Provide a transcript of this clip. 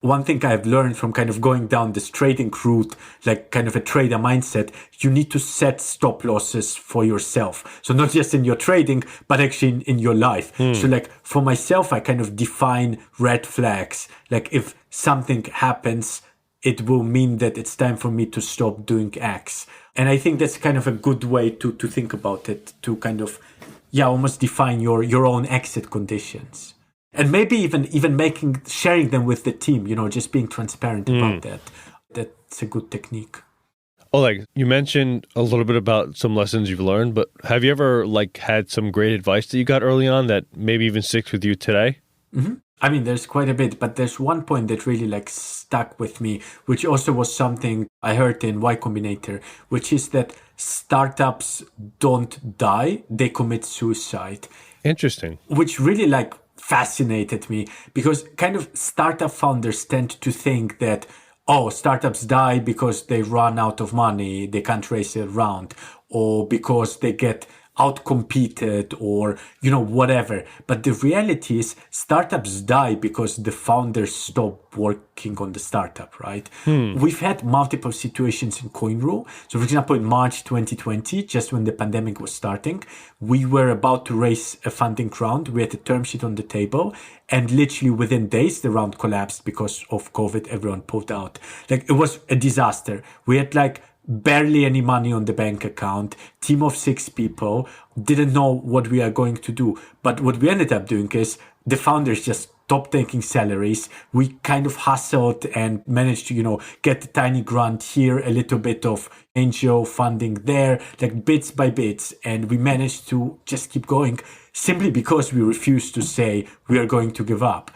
One thing I've learned from kind of going down this trading route, like kind of a trader mindset, you need to set stop losses for yourself. So not just in your trading, but actually in your life. So like for myself, I kind of define red flags. Like if something happens, it will mean that it's time for me to stop doing X. And I think that's kind of a good way to think about it, to kind of, almost define your own exit conditions. And maybe even sharing them with the team, just being transparent about that. That's a good technique. Oleg, you mentioned a little bit about some lessons you've learned, but have you ever had some great advice that you got early on that maybe even sticks with you today? Mm-hmm. I mean, there's quite a bit, but there's one point that really stuck with me, which also was something I heard in Y Combinator, which is that startups don't die, they commit suicide. Interesting. Which really fascinated me, because kind of startup founders tend to think that, startups die because they run out of money, they can't raise a round, or because they get outcompeted, or whatever. But the reality is startups die because the founders stop working on the startup, right? We've had multiple situations in Coinrule. So for example, in March 2020, just when the pandemic was starting, we were about to raise a funding round. We had a term sheet on the table, and literally within days the round collapsed because of COVID. Everyone pulled out. It was a disaster. We had barely any money on the bank account, team of 6 people, didn't know what we are going to do. But what we ended up doing is the founders just stopped taking salaries. We kind of hustled and managed to, get a tiny grant here, a little bit of angel funding there, bits by bits. And we managed to just keep going simply because we refused to say we are going to give up.